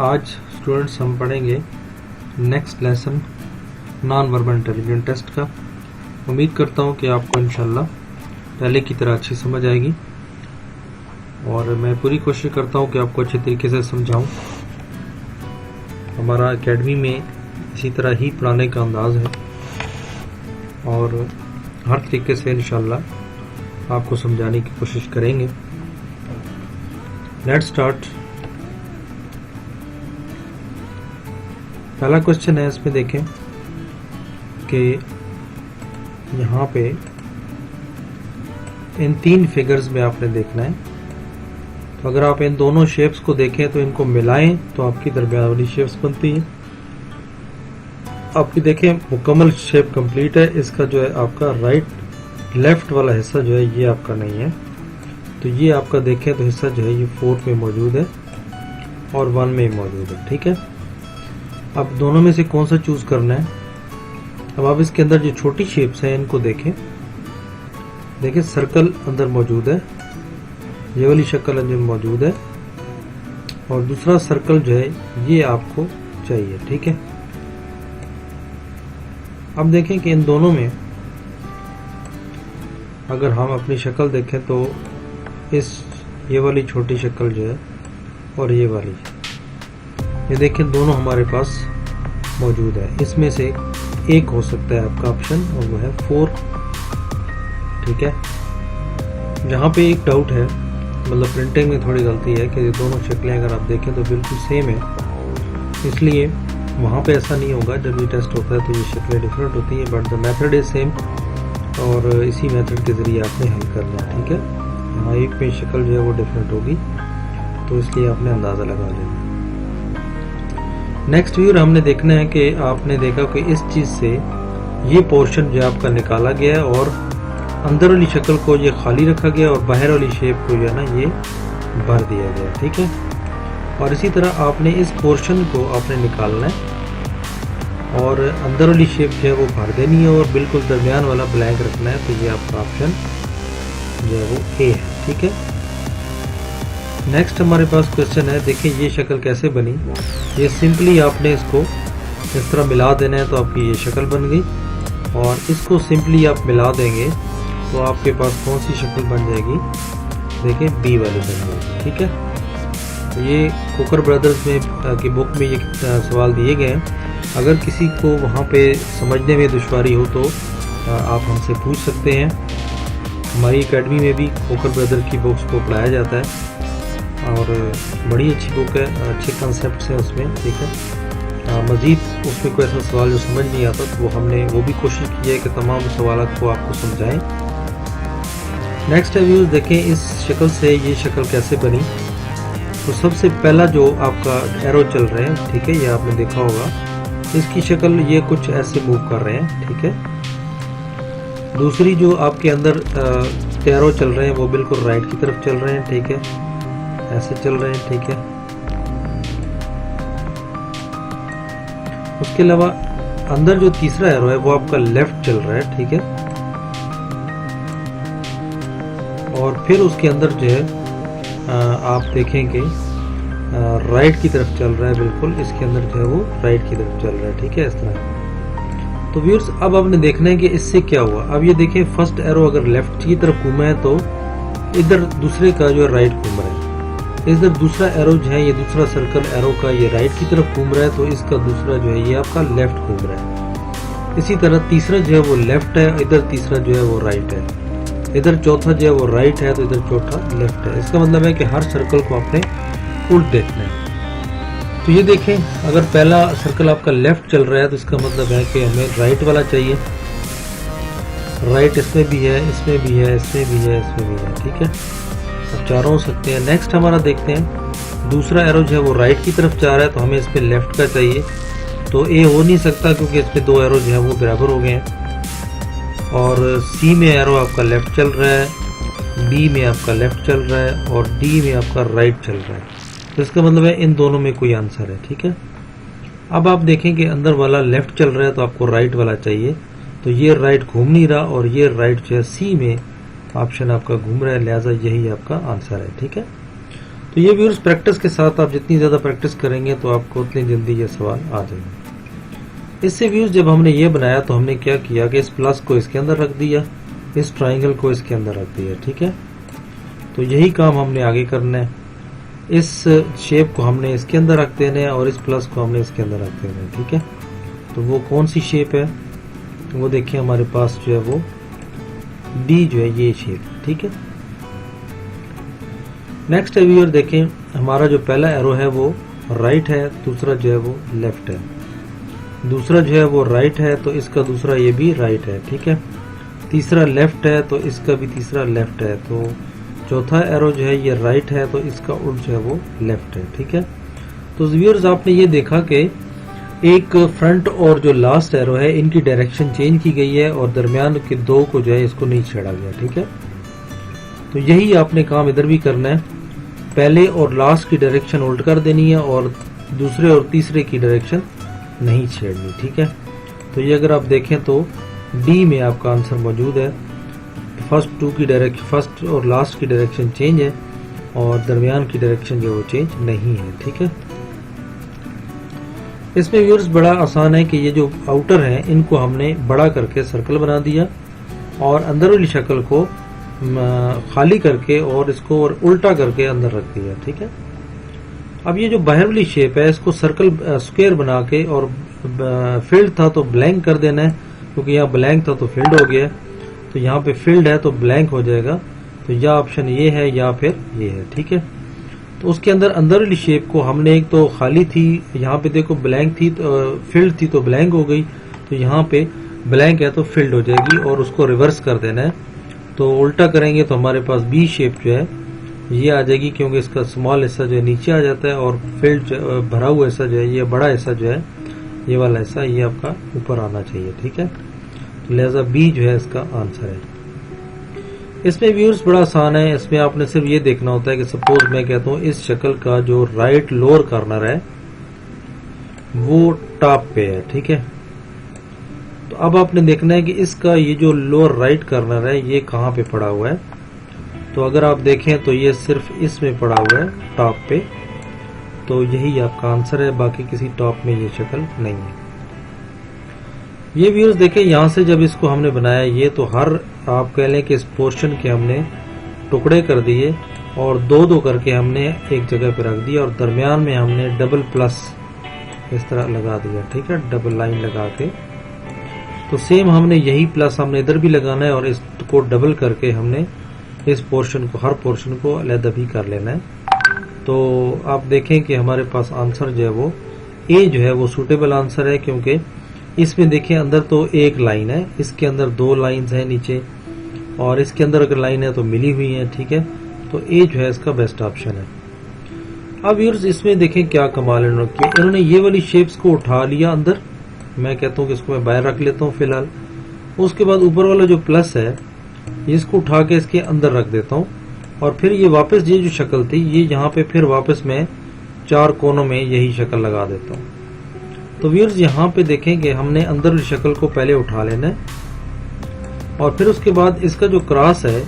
आज स्टूडेंट्स हम पढ़ेंगे next lesson non verbal intelligence test का। उम्मीद करता हूँ कि आपको इंशाल्लाह पहले की तरह अच्छी समझ आएगी और मैं पूरी कोशिश करता हूँ कि आपको अच्छे तरीके से समझाऊँ। हमारा एकेडमी में इसी तरह ही पढ़ाने का अंदाज है और हर तरीके से इंशाल्लाह आपको समझाने की कोशिश करेंगे। Let's start. पहला क्वेश्चन है, इसमें देखें कि यहाँ पे इन तीन फिगर्स में आपने देखना है। तो अगर आप इन दोनों शेप्स को देखें तो इनको मिलाएं तो आपकी दरमियान वाली शेप्स बनती है। आपकी देखें मुकम्मल शेप कंप्लीट है। इसका जो है आपका राइट लेफ्ट वाला हिस्सा जो है ये आपका नहीं है, तो ये आपका देखें तो हिस्सा जो है ये 4 में मौजूद है और 1 में मौजूद है। ठीक है, अब दोनों में से कौन सा चूज करना है। अब आप इसके अंदर जो छोटी शेप्स हैं इनको देखें। देखिए सर्कल अंदर मौजूद है, ये वाली शक्ल अंदर मौजूद है और दूसरा सर्कल जो है ये आपको चाहिए। ठीक है, अब देखें कि इन दोनों में अगर हम अपनी शक्ल देखें तो ये वाली छोटी शक्ल जो है और ये वाली, ये देखें दोनों हमारे पास मौजूद है। इसमें से एक हो सकता है आपका ऑप्शन और वो है 4। ठीक है, जहाँ पे एक डाउट है, मतलब प्रिंटिंग में थोड़ी गलती है कि दोनों शक्लें अगर आप देखें तो बिल्कुल सेम है, इसलिए वहाँ पे ऐसा नहीं होगा। जब ये टेस्ट होता है तो ये शक्लें डिफरेंट होती हैं, but the method is same और इसी मेथड के ज़रिए आपने हल करना है। ठीक है, यहाँ एक में शक्ल जो है वो डिफरेंट होगी तो इसलिए आपने अंदाज़ा लगा लेना। नेक्स्ट व्यूअर हमने देखना है कि आपने देखा कि इस चीज़ से ये पोर्शन जो आपका निकाला गया है और अंदर वाली शक्ल को ये खाली रखा गया और बाहर वाली शेप को जो है ना ये भर दिया गया। ठीक है, और इसी तरह आपने इस पोर्शन को आपने निकालना है और अंदर वाली शेप जो है वो भर देनी है और बिल्कुल दरमियान वाला ब्लैंक रखना है। तो ये आपका ऑप्शन जो है वो ए है। ठीक है, नेक्स्ट हमारे पास क्वेश्चन है, देखिए ये शक्ल कैसे बनी। ये सिंपली आपने इसको इस तरह मिला देना है तो आपकी ये शक्ल बन गई और इसको सिंपली आप मिला देंगे तो आपके पास कौन सी शक्ल बन जाएगी, देखिए बी वाली बन जाएगी। ठीक है, तो ये कुकर ब्रदर्स में की बुक में ये सवाल दिए गए हैं। अगर किसी को वहाँ पे समझने में दुश्वारी हो तो आप हमसे पूछ सकते हैं। हमारी एकेडमी में भी कुकर ब्रदर की बुक्स को पढ़ाया जाता है और बड़ी अच्छी बुक है, अच्छे कंसेप्ट हैं उसमें। ठीक है, मज़ीद उसमें कोई ऐसा सवाल जो समझ नहीं आता तो हमने वो भी कोशिश की है कि तमाम सवाल को आपको समझाएं। नेक्स्ट व्यूज़ देखें इस शक्ल से ये शक्ल कैसे बनी। तो सबसे पहला जो आपका एरो चल रहे हैं, ठीक है, ये आपने देखा होगा, इसकी शक्ल ये कुछ ऐसे मूव कर रहे हैं। ठीक है, दूसरी जो आपके अंदर एरो चल रहे हैं वो बिल्कुल राइट की तरफ चल रहे हैं। ठीक है, ऐसे चल रहे हैं। ठीक है, उसके अलावा अंदर जो तीसरा एरो है वो आपका लेफ्ट चल रहा है। ठीक है, और फिर उसके अंदर जो है आप देखेंगे राइट की तरफ चल रहा है, बिल्कुल इसके अंदर जो है वो राइट की तरफ चल रहा है। ठीक है, इस तरह। तो व्यूअर्स अब आपने देखना है कि इससे क्या हुआ। अब ये देखें फर्स्ट एरो अगर लेफ्ट की तरफ घूमा है तो इधर दूसरे का जो है राइट घूम रहा है। इधर दूसरा एरो जो है, ये दूसरा सर्कल एरो का ये राइट की तरफ घूम रहा है तो इसका दूसरा जो है ये आपका लेफ्ट घूम रहा है। इसी तरह तीसरा जो है वो लेफ्ट है, इधर तीसरा जो है वो राइट है, इधर चौथा जो है वो राइट है तो इधर चौथा लेफ्ट है। इसका मतलब है कि हर सर्कल को आपने उल्ट देखना है। तो ये देखें अगर पहला सर्कल आपका लेफ्ट चल रहा है तो इसका मतलब है कि हमें राइट वाला चाहिए। राइट इसमें भी है, इसमें भी है, इसमें भी है, इसमें भी है। ठीक है, अब चारों हो सकते हैं। नेक्स्ट हमारा देखते हैं दूसरा एरो जो है वो राइट की तरफ जा रहा है तो हमें इस पे लेफ्ट का चाहिए। तो ए हो नहीं सकता क्योंकि इस पे दो एरो जो है वो बराबर हो गए हैं। और सी में एरो आपका लेफ्ट चल रहा है, बी में आपका लेफ्ट चल रहा है और डी में आपका राइट चल रहा है। तो इसका मतलब है इन दोनों में कोई आंसर है। ठीक है, अब आप देखें कि अंदर वाला लेफ्ट चल रहा है तो आपको राइट वाला चाहिए, तो ये राइट घूम नहीं रहा और ये राइट जो है सी में ऑप्शन आपका घूम रहा है, लिहाजा यही आपका आंसर है। ठीक है, तो ये व्यूअर्स प्रैक्टिस के साथ आप जितनी ज़्यादा प्रैक्टिस करेंगे तो आपको उतनी जल्दी ये सवाल आ जाएंगे। इससे व्यूअर्स जब हमने ये बनाया तो हमने क्या किया कि इस प्लस को इसके अंदर रख दिया, इस ट्राइंगल को इसके अंदर रख दिया, ठीक है। तो यही काम हमने आगे करना है। इस शेप को हमने इसके अंदर रख देना है और इस प्लस को हमने इसके अंदर रख देना है, ठीक है। तो वो कौन सी शेप है, वो देखिए हमारे पास जो है वो डी जो है ये शेप, ठीक है। नेक्स्ट व्यूअर देखें, हमारा जो पहला एरो है वो राइट है, दूसरा जो है वो लेफ्ट है, दूसरा जो है वो राइट है तो इसका दूसरा ये भी राइट है, ठीक है। तीसरा लेफ्ट है तो इसका भी तीसरा लेफ्ट है। तो चौथा एरो जो है ये राइट है तो इसका उल्ट जो है वो लेफ्ट है, ठीक है। तो व्यूअर्स आपने ये देखा कि एक फ्रंट और जो लास्ट एरो है इनकी डायरेक्शन चेंज की गई है और दरमियान के दो को जो है इसको नहीं छेड़ा गया, ठीक है। तो यही आपने काम इधर भी करना है, पहले और लास्ट की डायरेक्शन उल्ट कर देनी है और दूसरे और तीसरे की डायरेक्शन नहीं छेड़नी, ठीक है। तो ये अगर आप देखें तो डी में आपका आंसर मौजूद है। फर्स्ट और लास्ट की डायरेक्शन चेंज है और दरमियान की डायरेक्शन जो वो चेंज नहीं है, ठीक है। इसमें व्यूअर्स बड़ा आसान है कि ये जो आउटर है इनको हमने बड़ा करके सर्कल बना दिया और अंदर वाली शक्ल को खाली करके और इसको और उल्टा करके अंदर रख दिया, ठीक है। अब ये जो बाहर वाली शेप है इसको सर्कल स्क्वायर बना के और फील्ड था तो ब्लैंक कर देना है, क्योंकि यहाँ ब्लैंक था तो फील्ड हो गया, तो यहाँ पे फील्ड है तो ब्लैंक हो जाएगा। तो या ऑप्शन ये है या फिर ये है, ठीक है। तो उसके अंदर वाली शेप को हमने एक तो खाली थी, यहाँ पे देखो ब्लैंक थी तो फील्ड थी तो ब्लैंक हो गई, तो यहाँ पे ब्लैंक है तो फील्ड हो जाएगी और उसको रिवर्स कर देना है। तो उल्टा करेंगे तो हमारे पास बी शेप जो है ये आ जाएगी, क्योंकि इसका स्मॉल हिस्सा जो है नीचे आ जाता है और फील्ड भरा हुआ हिस्सा जो है ये बड़ा हिस्सा जो है ये वाला हिस्सा ये आपका ऊपर आना चाहिए, ठीक है। तो लिहाजा बी जो है इसका आंसर है। इसमें व्यूअर्स बड़ा आसान है, इसमें आपने सिर्फ ये देखना होता है कि सपोज मैं कहता हूँ इस शक्ल का जो राइट लोअर कॉर्नर है वो टॉप पे है, ठीक है। तो अब आपने देखना है कि इसका ये जो लोअर राइट कॉर्नर है ये कहाँ पे पड़ा हुआ है। तो अगर आप देखें तो ये सिर्फ इसमें पड़ा हुआ है टॉप पे, तो यही आपका आंसर है, बाकी किसी टॉप में ये शक्ल नहीं है। ये व्यूअर्स देखें, यहाँ से जब इसको हमने बनाया ये तो हर आप कह लें कि इस पोर्शन के हमने टुकड़े कर दिए और दो दो करके हमने एक जगह पे रख दिया और दरमियान में हमने डबल प्लस इस तरह लगा दिया, ठीक है, डबल लाइन लगा के। तो सेम हमने यही प्लस हमने इधर भी लगाना है और इसको डबल करके हमने इस पोर्शन को हर पोर्शन को अलग भी कर लेना है। तो आप देखें कि हमारे पास आंसर जो है वो ए जो है वो सूटेबल आंसर है, क्योंकि इसमें देखें अंदर तो एक लाइन है, इसके अंदर दो लाइंस हैं नीचे और इसके अंदर अगर लाइन है तो मिली हुई है, ठीक है। तो ए जो है इसका बेस्ट ऑप्शन है। अब व्यूअर्स इसमें देखें क्या कमाल इन्होंने किया, इन्होंने ये वाली शेप्स को उठा लिया अंदर, मैं कहता हूँ कि इसको मैं बाहर रख लेता हूँ फिलहाल। उसके बाद ऊपर वाला जो प्लस है इसको उठा के इसके अंदर रख देता हूँ और फिर ये वापस ये जो शक्ल थी ये यहाँ पे फिर वापस मैं चार कोनों में यही शक्ल लगा देता हूँ। तो व्यूअर्स यहाँ पे देखें कि हमने अंदर वाली शक्ल को पहले उठा लेना है और फिर उसके बाद इसका जो क्रॉस है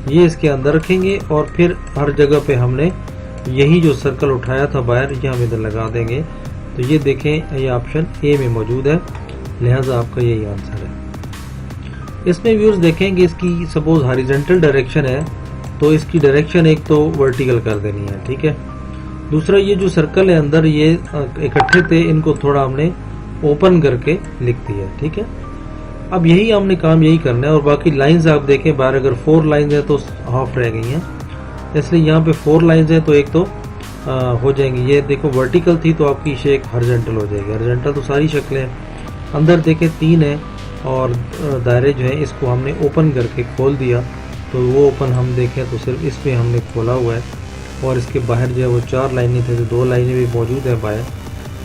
ये इसके अंदर रखेंगे और फिर हर जगह पे हमने यही जो सर्कल उठाया था बाहर ये हम इधर लगा देंगे। तो ये देखें ये ऑप्शन ए में मौजूद है, लिहाजा आपका यही आंसर है। इसमें व्यूअर्स देखेंगे इसकी सपोज हॉरिजॉन्टल डायरेक्शन है तो इसकी डायरेक्शन एक तो वर्टिकल कर देनी है, ठीक है। दूसरा ये जो सर्कल है अंदर ये इकट्ठे थे, इनको थोड़ा हमने ओपन करके लिख दिया, ठीक है। अब यही हमने काम यही करना है और बाकी लाइंस आप देखें बाहर अगर 4 लाइंस है तो हाफ रह गई हैं, इसलिए यहाँ पे 4 लाइंस है तो एक तो हो जाएंगी। ये देखो वर्टिकल थी तो आपकी शेप हॉरिजॉन्टल हो जाएगी, हॉरिजॉन्टल तो सारी शक्लें हैं। अंदर देखें 3 है और दायरे जो है इसको हमने ओपन करके खोल दिया, तो वो ओपन हम देखें तो सिर्फ इसमें हमने खोला हुआ है और इसके बाहर जो है वो 4 लाइनें थे, तो 2 लाइनें भी मौजूद है बाहर,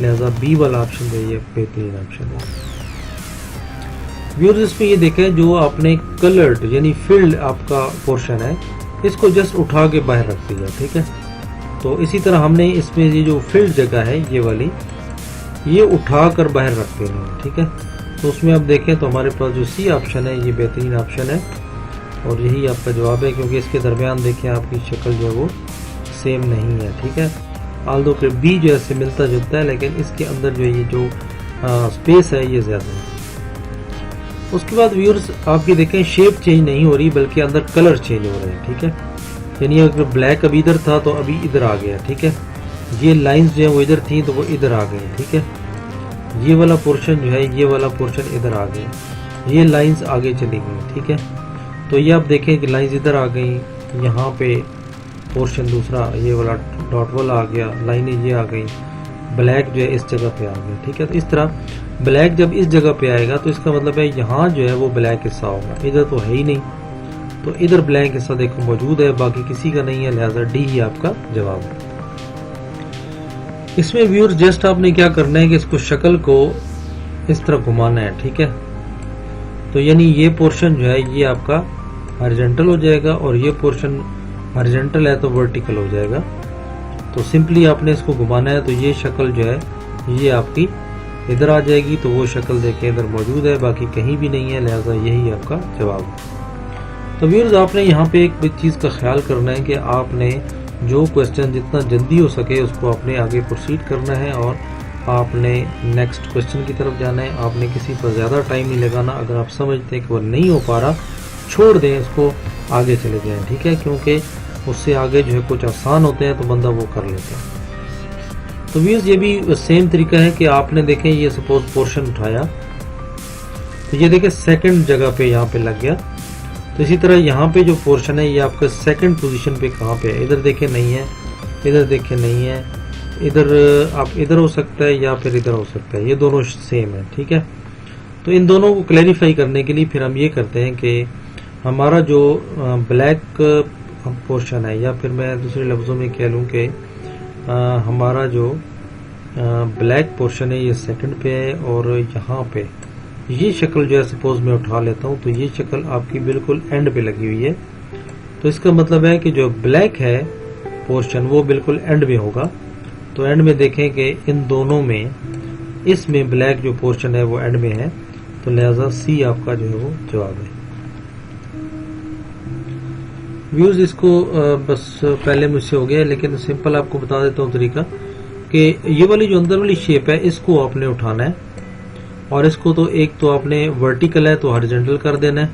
लिहाजा बी वाला ऑप्शन जो ये बेहतरीन ऑप्शन है। व्यूअर्स इसमें ये देखें जो आपने कलर्ड यानी फील्ड आपका पोर्शन है इसको जस्ट उठा के बाहर रख दिया, ठीक है। तो इसी तरह हमने इसमें ये जो फील्ड जगह है ये वाली ये उठा कर बाहर रख देनी है, ठीक है। तो उसमें आप देखें तो हमारे पास जो सी ऑप्शन है ये बेहतरीन ऑप्शन है और यही आपका जवाब है, क्योंकि इसके दरमियान देखें आपकी शक्ल जो है वो सेम नहीं है, ठीक है। आल्दो के बी जो है मिलता जुलता है, लेकिन इसके अंदर जो ये जो स्पेस है ये ज़्यादा है। उसके बाद व्यूअर्स आपकी देखें शेप चेंज नहीं हो रही, बल्कि अंदर कलर चेंज हो रहे हैं, ठीक है। यानी अगर ब्लैक अभी इधर था तो अभी इधर आ गया, ठीक है। ये लाइंस जो है वो इधर थी तो वो इधर आ गई, ठीक है। ये वाला पोर्शन जो है, ये वाला पोर्शन इधर आ गया, ये लाइंस आगे चली गई, ठीक है। तो ये आप देखें कि लाइंस इधर आ गई, यहाँ पे पोर्शन दूसरा ये वाला डॉट वाला आ गया, लाइनें ये आ गई, ब्लैक जो है इस जगह पे आ गया, ठीक है। तो इस तरह ब्लैक जब इस जगह पे आएगा तो इसका मतलब है यहाँ जो है वो ब्लैक हिस्सा होगा, इधर तो है ही नहीं, तो इधर ब्लैक हिस्सा देखो मौजूद है, बाकी किसी का नहीं है, लिहाजा डी ही आपका जवाब है। इसमें व्यूअर्स जस्ट आपने क्या करना है कि इसको शक्ल को इस तरह घुमाना है, ठीक है। तो यानी ये पोर्शन जो है ये आपका हॉरिजॉन्टल हो जाएगा और ये पोर्शन हॉरिजॉन्टल है तो वर्टिकल हो जाएगा। तो सिंपली आपने इसको घुमाना है, तो ये शक्ल जो है ये आपकी इधर आ जाएगी, तो वो शक्ल देखें इधर मौजूद है, बाकी कहीं भी नहीं है, लिहाजा यही आपका जवाब है। तो व्यूअर्स आपने यहाँ पे एक चीज़ का ख्याल करना है कि आपने जो क्वेश्चन जितना जल्दी हो सके उसको आपने आगे प्रोसीड करना है और आपने नेक्स्ट क्वेश्चन की तरफ जाना है। आपने किसी पर ज़्यादा टाइम नहीं लगाना, अगर आप समझते हैं कि वो नहीं हो पा रहा छोड़ दें, इसको आगे चले जाएं, ठीक है, क्योंकि उससे आगे जो है कुछ आसान होते हैं तो बंदा वो कर लेता है। तो व्यूअर्स ये भी सेम तरीका है कि आपने देखें ये सपोज पोर्शन उठाया तो ये देखें सेकंड जगह पे यहाँ पे लग गया, तो इसी तरह यहाँ पे जो पोर्शन है ये आपका सेकंड पोजीशन पे कहाँ पे है, इधर देखें नहीं है, इधर देखें नहीं है, इधर आप इधर हो सकता है या फिर इधर हो सकता है, ये दोनों सेम है, ठीक है। तो इन दोनों को क्लैरिफाई करने के लिए फिर हम ये करते हैं कि हमारा जो ब्लैक पोर्शन है, या फिर मैं दूसरे लफ्ज़ों में कह लूँ कि हमारा जो ब्लैक पोर्शन है ये सेकंड पे है और यहाँ पे ये शक्ल जो है सपोज मैं उठा लेता हूँ, तो ये शक्ल आपकी बिल्कुल एंड पे लगी हुई है। तो इसका मतलब है कि जो ब्लैक है पोर्शन वो बिल्कुल एंड में होगा। तो एंड में देखें कि इन दोनों में इसमें ब्लैक जो पोर्शन है वो एंड में है, तो लिहाजा सी आपका जो है वो जवाब है। व्यूज इसको बस पहले मुझसे हो गया, लेकिन सिंपल आपको बता देता हूँ तरीका कि ये वाली जो अंदर वाली शेप है इसको आपने उठाना है और इसको तो एक तो आपने वर्टिकल है तो हॉरिजॉन्टल कर देना है,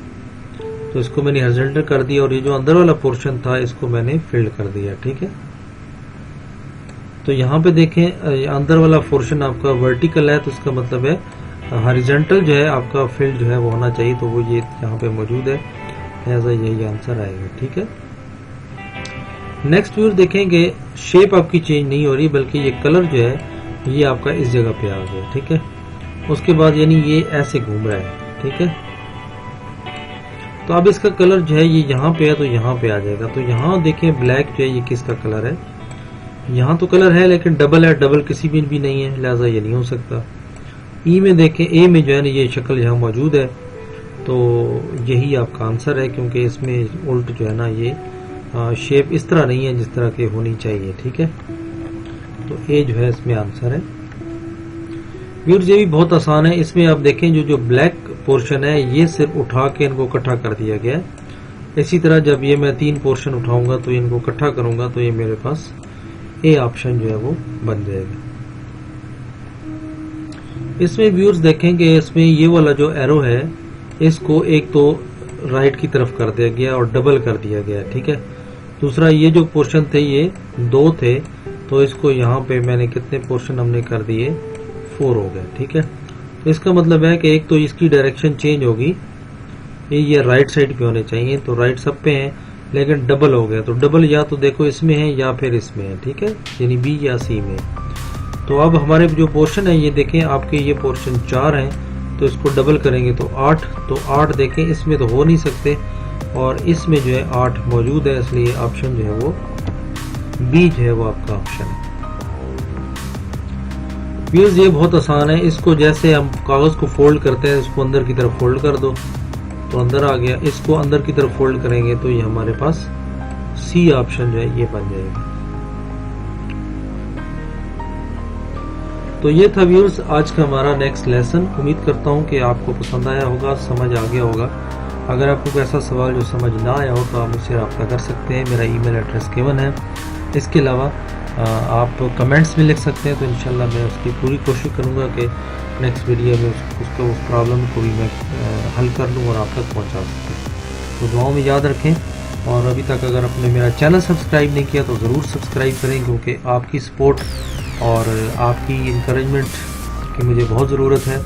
तो इसको मैंने हॉरिजॉन्टल कर दिया और ये जो अंदर वाला पोर्शन था इसको मैंने फिल्ड कर दिया, ठीक है। तो यहाँ पे देखें अंदर वाला पोर्शन आपका वर्टिकल है तो इसका मतलब है हॉरिजॉन्टल जो है आपका फील्ड जो है वो होना चाहिए, तो वो ये यहाँ पे मौजूद है, लिहाजा यही आंसर आएगा, ठीक है। नेक्स्ट व्यूअर देखेंगे शेप आपकी चेंज नहीं हो रही, बल्कि ये कलर जो है ये आपका इस जगह पे आ गया, ठीक है। उसके बाद यानी ये ऐसे घूम रहा है, ठीक है। तो अब इसका कलर जो है ये यहाँ पे है तो यहाँ पे आ जाएगा। तो यहाँ देखें ब्लैक जो है ये किसका कलर है, यहाँ तो कलर है लेकिन डबल है, डबल किसी में भी नहीं है, लिहाजा ये नहीं हो सकता। ई में देखें, ए में जो है ना ये शक्ल यहाँ मौजूद है, तो यही आपका आंसर है, क्योंकि इसमें उल्ट जो है ना ये शेप इस तरह नहीं है जिस तरह की होनी चाहिए, ठीक है। तो ए जो है इसमें आंसर है। व्यूअर्स ये भी बहुत आसान है, इसमें आप देखें जो ब्लैक पोर्शन है ये सिर्फ उठा के इनको इकट्ठा कर दिया गया है। इसी तरह जब ये मैं 3 पोर्शन उठाऊंगा तो इनको इकट्ठा करूंगा तो ये मेरे पास ए ऑप्शन जो है वो बन जाएगा। इसमें व्यूअर्स देखेंगे इसमें ये वाला जो एरो है इसको एक तो राइट की तरफ कर दिया गया और डबल कर दिया गया, ठीक है। दूसरा ये जो पोर्शन थे ये 2 थे, तो इसको यहाँ पे मैंने कितने पोर्शन हमने कर दिए, 4 हो गए, ठीक है। तो इसका मतलब है कि एक तो इसकी डायरेक्शन चेंज होगी, ये राइट साइड पे होने चाहिए, तो राइट सब पे हैं लेकिन डबल हो गया, तो डबल या तो देखो इसमें है या फिर इसमें है, ठीक है, यानी बी या सी में। तो अब हमारे जो पोर्शन है ये देखें आपके ये पोर्शन 4 हैं, तो इसको डबल करेंगे तो 8, तो 8 देखें इसमें तो हो नहीं सकते और इसमें जो है 8 मौजूद है, इसलिए ऑप्शन जो है वो बी जो है वो आपका ऑप्शन है। व्यूअर्स ये बहुत आसान है, इसको जैसे हम कागज को फोल्ड करते हैं इसको अंदर की तरफ फोल्ड कर दो तो अंदर आ गया, इसको अंदर की तरफ फोल्ड करेंगे तो ये हमारे पास सी ऑप्शन जो है ये बन जाएगा। तो ये था व्यूअर्स आज का हमारा नेक्स्ट लेसन। उम्मीद करता हूँ कि आपको पसंद आया होगा, समझ आ गया होगा। अगर आपको कोई ऐसा सवाल जो समझ ना आया हो तो आप मुझसे रब्ता कर सकते हैं, मेरा ईमेल एड्रेस गिवन है। इसके अलावा आप कमेंट्स भी लिख सकते हैं, तो इंशाल्लाह मैं उसकी पूरी कोशिश करूँगा कि नेक्स्ट वीडियो में उसको उस प्रॉब्लम को भी मैं हल कर लूँ और आप तक पहुँचा सकूँ। तो दुआओं में याद रखें, और अभी तक अगर आपने मेरा चैनल सब्सक्राइब नहीं किया तो ज़रूर सब्सक्राइब करें, क्योंकि आपकी सपोर्ट और आपकी इंकरेजमेंट की मुझे बहुत ज़रूरत है,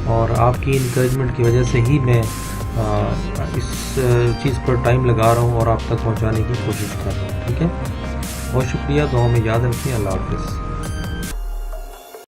और आपकी इंकरेजमेंट की वजह से ही मैं इस चीज़ पर टाइम लगा रहा हूँ और आप तक पहुँचाने की कोशिश कर रहा हूँ। ठीक है, बहुत शुक्रिया, दुआओं में याद रखिए। अल्लाह हाफ़िज़।